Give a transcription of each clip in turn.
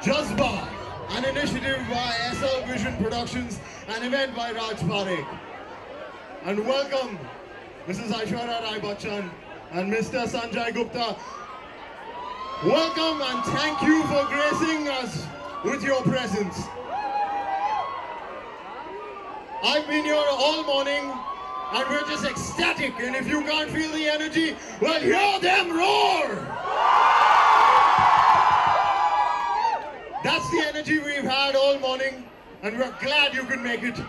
Jazba, an initiative by SL Vision Productions, an event by Raj Parekh. And welcome Mrs. Aishwarya Rai Bachchan and Mr. Sanjay Gupta. Welcome and thank you for gracing us with your presence. I've been here all morning and we're just ecstatic, and if you can't feel the energy, well, hear them roar! That's the energy we've had all morning, and we're glad you could make it.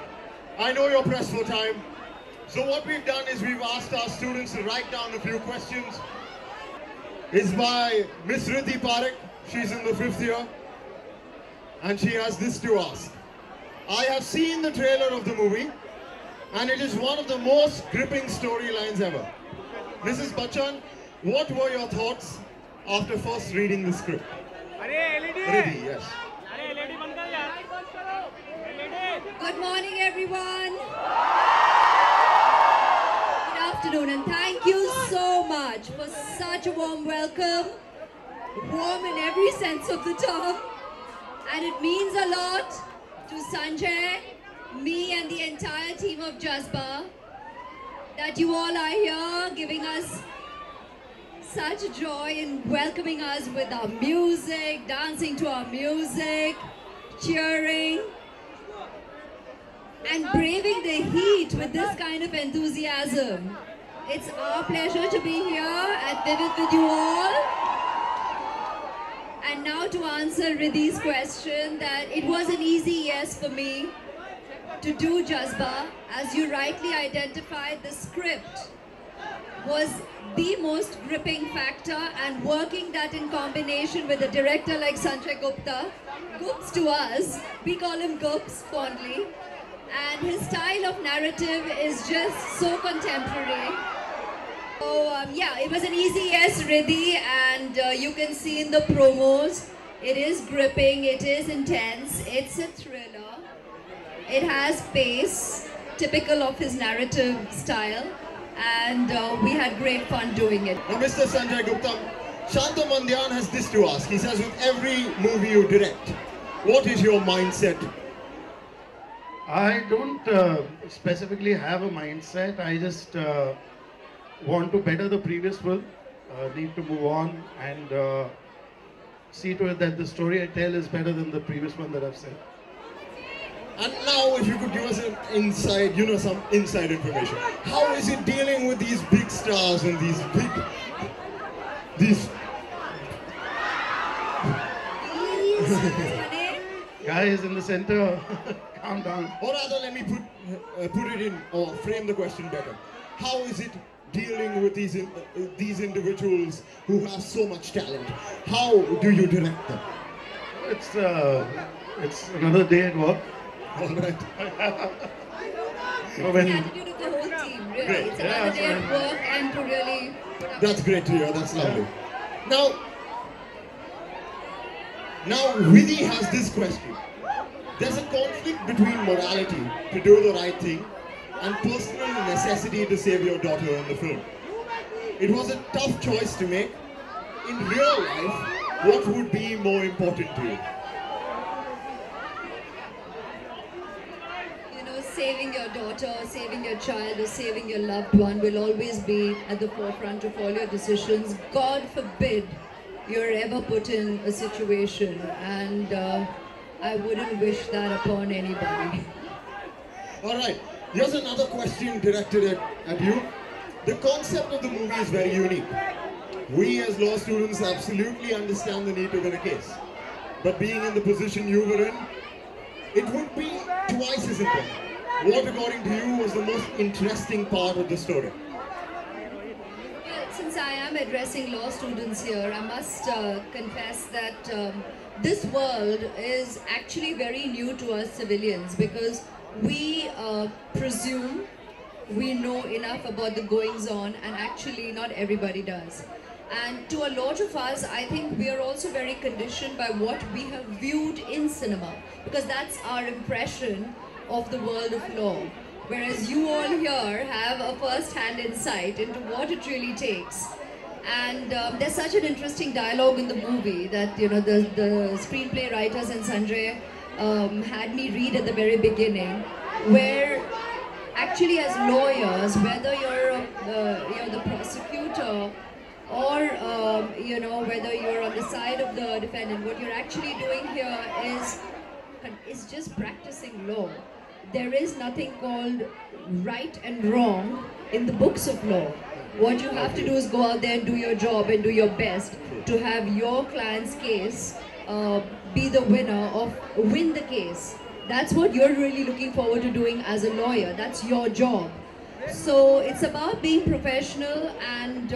I know you're pressed for time. So what we've done is we've asked our students to write down a few questions. It's by Miss Riddhi Parekh. She's in the 5th year. And she has this to ask. I have seen the trailer of the movie, and it is one of the most gripping storylines ever. Mrs. Bachchan, what were your thoughts after first reading the script? Riddhi, yes. Good morning, everyone. Good afternoon, and thank you so much for such a warm welcome. Warm in every sense of the term. And it means a lot to Sanjay, me and the entire team of Jazba that you all are here giving us such joy in welcoming us with our music, dancing to our music, cheering, and braving the heat with this kind of enthusiasm. It's our pleasure to be here at Vivid with you all. And now to answer Riddhi's question, that it was an easy yes for me to do Jazba. As you rightly identified, the script was the most gripping factor, and working that in combination with a director like Sanjay Gupta, Gups to us, we call him Gups fondly, and his style of narrative is just so contemporary. So yeah, it was an easy yes, Riddhi, and you can see in the promos, it is gripping, it is intense, it's a thriller, it has pace, typical of his narrative style, and we had great fun doing it. Now, Mr. Sanjay Gupta, Shanta Mandyan has this to ask. He says, with every movie you direct, what is your mindset? I don't specifically have a mindset. I just want to better the previous film, need to move on and see to it that the story I tell is better than the previous one that I've said. And now, if you could give us an inside, some inside information. How is it dealing with these big stars and these Guys in the center, calm down. Or rather, let me put it in, or frame the question better. How is it dealing with these individuals who have so much talent? How do you direct them? It's another day at work. All right. So The attitude of the whole team, really. Great. It's another day at work and to really put up. That's great to hear. That's lovely. Now Riddhi has this question. There's a conflict between morality to do the right thing and personal necessity to save your daughter in the film. It was a tough choice to make. In real life, what would be more important to you? Saving your daughter, saving your child, or saving your loved one will always be at the forefront of all your decisions. God forbid you're ever put in a situation, and I wouldn't wish that upon anybody. All right, here's another question directed at you. The concept of the movie is very unique. We as law students absolutely understand the need to win a case. But being in the position you were in, it would be twice as important. What, according to you, was the most interesting part of the story? Well, since I am addressing law students here, I must confess that this world is actually very new to us civilians, because we presume we know enough about the goings-on, and actually not everybody does. And to a lot of us, I think we are also very conditioned by what we have viewed in cinema, because that's our impression of the world of law. Whereas you all here have a first-hand insight into what it really takes. And there's such an interesting dialogue in the movie that, you know, the screenplay writers and Sanjay had me read at the very beginning, where actually as lawyers, whether you're the prosecutor or you know, whether you're on the side of the defendant, what you're actually doing here is just practicing law. There is nothing called right and wrong in the books of law. What you have to do is go out there and do your job and do your best to have your client's case be the winner of win the case. That's what you're really looking forward to doing as a lawyer. That's your job. So it's about being professional and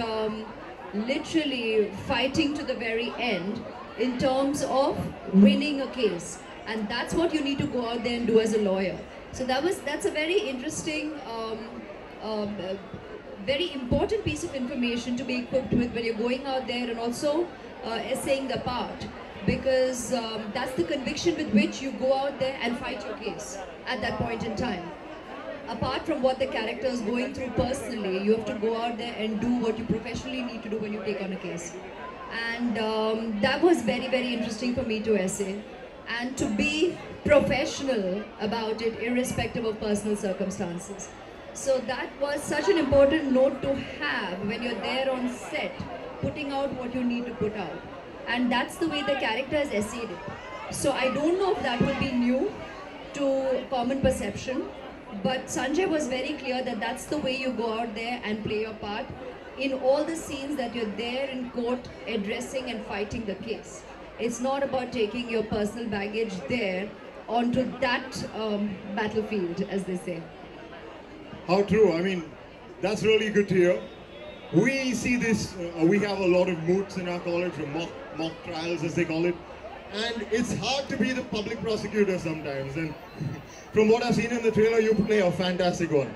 literally fighting to the very end in terms of winning a case. And that's what you need to go out there and do as a lawyer. So that's a very interesting, very important piece of information to be equipped with when you're going out there and also essaying the part. Because that's the conviction with which you go out there and fight your case at that point in time. Apart from what the character is going through personally, you have to go out there and do what you professionally need to do when you take on a case. And that was very, very interesting for me to essay. And to be professional about it, irrespective of personal circumstances. So that was such an important note to have when you're there on set, putting out what you need to put out. And that's the way the character has essayed it. So I don't know if that would be new to common perception, but Sanjay was very clear that that's the way you go out there and play your part in all the scenes that you're there in court addressing and fighting the case. It's not about taking your personal baggage there onto that battlefield, as they say. How true. I mean, that's really good to hear. We see this, we have a lot of moots in our college, mock trials as they call it. And it's hard to be the public prosecutor sometimes. And from what I've seen in the trailer, you play a fantastic one.